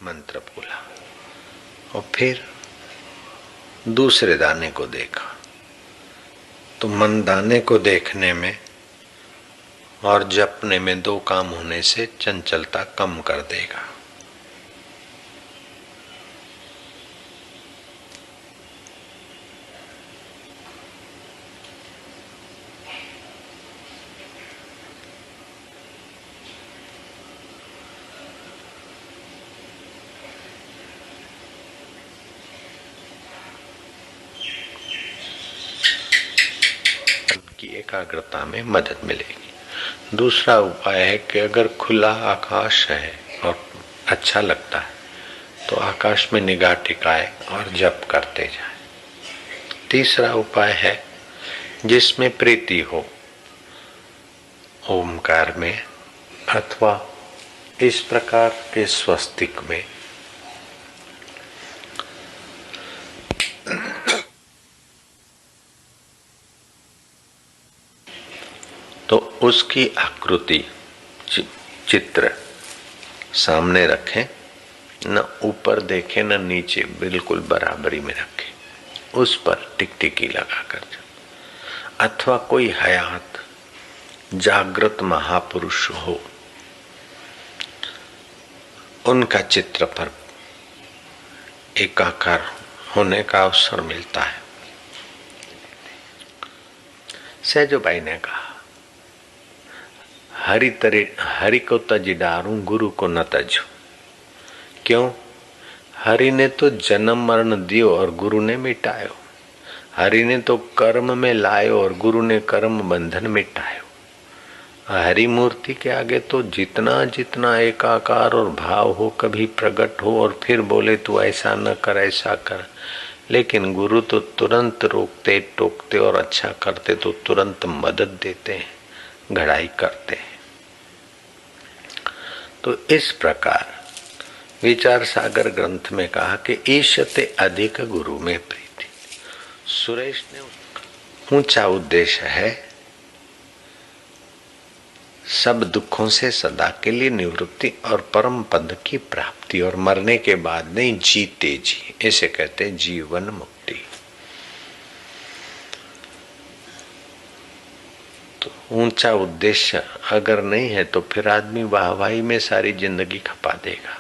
मंत्र बोला और फिर दूसरे दाने को देखा। तो मन दाने को देखने में और जपने में दो काम होने से चंचलता कम कर देगा। की एकाग्रता में मदद मिलेगी। दूसरा उपाय है कि अगर खुला आकाश है और अच्छा लगता है तो आकाश में निगाह टिकाए और जप करते जाए। तीसरा उपाय है जिसमें प्रीति हो, ओमकार में अथवा इस प्रकार के स्वस्तिक में। तो उसकी आकृति चित्र सामने रखें, न ऊपर देखें न नीचे, बिल्कुल बराबरी में रखें। उस पर टिकटिकी लगाकर अथवा कोई हयात जागृत महापुरुष हो, उनका चित्र पर एकाकार होने का अवसर मिलता है। सहजोबाई ने कहा, हरि को तज डारूं, गुरु को न तजू। क्यों? हरि ने तो जन्म मरण दियो और गुरु ने मिटायो। हरि ने तो कर्म में लायो और गुरु ने कर्म बंधन मिटायो। हरि मूर्ति के आगे तो जितना जितना एकाकार और भाव हो, कभी प्रकट हो और फिर बोले तू ऐसा न कर ऐसा कर, लेकिन गुरु तो तुरंत रोकते टोकते और अच्छा करते तो तुरंत मदद देते हैं, घड़ाई करते हैं। तो इस प्रकार विचार सागर ग्रंथ में कहा कि ईशते अधिक गुरु में प्रीति। सुरेश ने ऊंचा उद्देश्य है सब दुखों से सदा के लिए निवृत्ति और परम पद की प्राप्ति, और मरने के बाद नहीं, जीते जी, इसे कहते हैं जीवन मुक्ति। तो ऊंचा उद्देश्य अगर नहीं है तो फिर आदमी वाहवाही में सारी जिंदगी खपा देगा,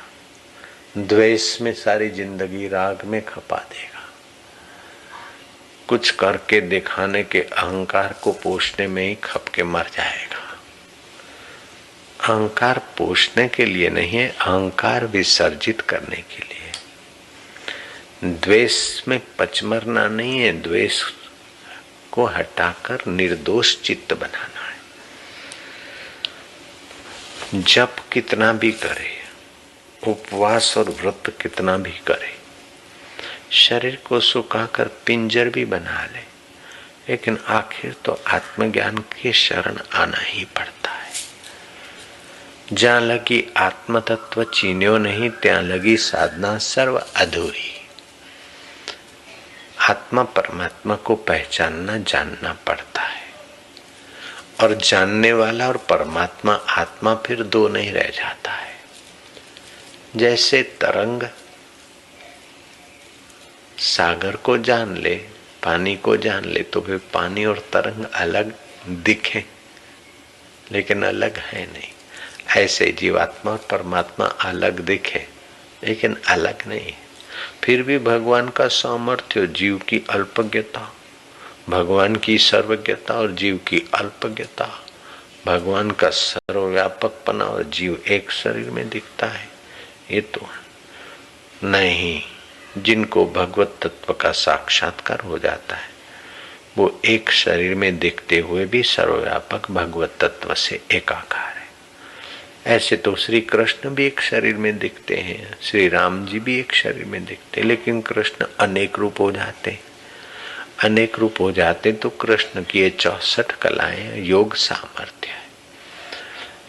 द्वेष में सारी जिंदगी, राग में खपा देगा, कुछ करके दिखाने के अहंकार को पोषने में ही खप के मर जाएगा। अहंकार पोषने के लिए नहीं है, अहंकार विसर्जित करने के लिए। द्वेष में पचमरना नहीं है, द्वेष को हटाकर निर्दोष चित्त बनाना है। जप कितना भी करे, उपवास और व्रत कितना भी करे, शरीर को सुखाकर पिंजर भी बना ले, लेकिन आखिर तो आत्मज्ञान के शरण आना ही पड़ता है। जहाँ लगी आत्म तत्व चीन्यो नहीं, ત્યાં लगी साधना सर्व अधूरी। आत्मा परमात्मा को पहचानना जानना पड़ता है, और जानने वाला और परमात्मा आत्मा फिर दो नहीं रह जाता है। जैसे तरंग सागर को जान ले, पानी को जान ले, तो फिर पानी और तरंग अलग दिखे, लेकिन अलग है नहीं। ऐसे जीवात्मा और परमात्मा अलग दिखे लेकिन अलग नहीं। फिर भी भगवान का सामर्थ्य, जीव की अल्पज्ञता, भगवान की सर्वज्ञता और जीव की अल्पज्ञता, भगवान का सर्वव्यापकपना और जीव एक शरीर में दिखता है, ये तो नहीं। जिनको भगवत तत्व का साक्षात्कार हो जाता है वो एक शरीर में दिखते हुए भी सर्वव्यापक भगवत तत्व से एकाकार है। ऐसे तो श्री कृष्ण भी एक शरीर में दिखते हैं, श्री राम जी भी एक शरीर में दिखते, लेकिन कृष्ण अनेक रूप हो जाते। अनेक रूप हो जाते तो कृष्ण की ये 64 कलाएं योग सामर्थ्य है।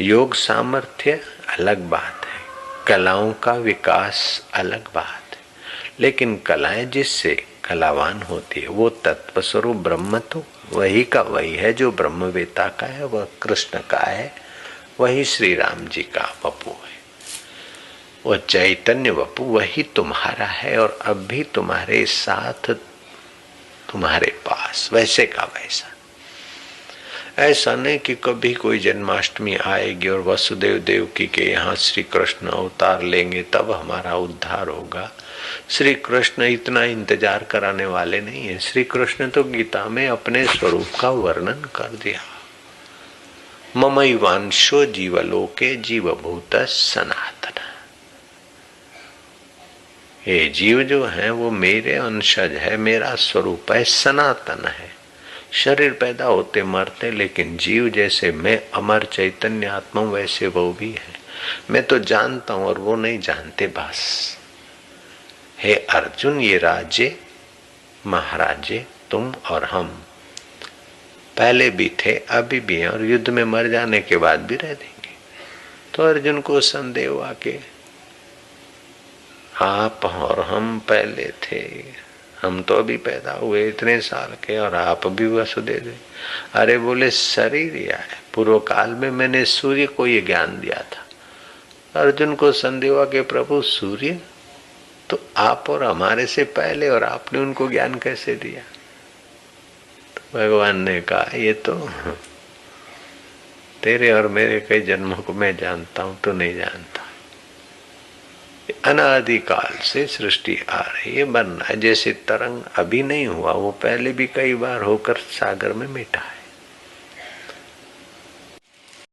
योग सामर्थ्य अलग बात है, कलाओं का विकास अलग बात है, लेकिन कलाएं जिससे कलावान होती है वो तत्व स्वरूप ब्रह्म तो वही का वही है, जो ब्रह्मवेता का है वह कृष्ण का है, वही श्री राम जी का बपू है। वो चैतन्य वपु वही तुम्हारा है और अब भी तुम्हारे साथ, तुम्हारे पास, वैसे का वैसा। ऐसा नहीं कि कभी कोई जन्माष्टमी आएगी और वसुदेव देवकी के यहाँ श्री कृष्ण अवतार लेंगे तब हमारा उद्धार होगा। श्री कृष्ण इतना इंतजार कराने वाले नहीं है। श्री कृष्ण तो गीता में अपने स्वरूप का वर्णन कर दिया। ममैवांशो जीवलोके जीवभूत सनातन। ये जीव जो है वो मेरे अंशज है, मेरा स्वरूप है, सनातन है। शरीर पैदा होते मरते, लेकिन जीव जैसे मैं अमर चैतन्य आत्मा वैसे वो भी है। मैं तो जानता हूं और वो नहीं जानते बस। हे अर्जुन, ये राजे महाराजे तुम और हम पहले भी थे, अभी भी हैं और युद्ध में मर जाने के बाद भी रह देंगे। तो अर्जुन को संदेह हुआ कि आप और हम पहले थे, हम तो अभी पैदा हुए इतने साल के और आप भी वसुदेव दे। अरे बोले शरीर या है, पूर्व काल में मैंने सूर्य को ये ज्ञान दिया था। अर्जुन को संदेह हुआ कि प्रभु सूर्य तो आप और हमारे से पहले, और आपने उनको ज्ञान कैसे दिया? तो भगवान ने कहा ये तो तेरे और मेरे कई जन्मों को मैं जानता हूं, तो नहीं जानता। अनादिकाल से सृष्टि आ रही है, बनना है। जैसे तरंग अभी नहीं हुआ, वो पहले भी कई बार होकर सागर में मिटा है।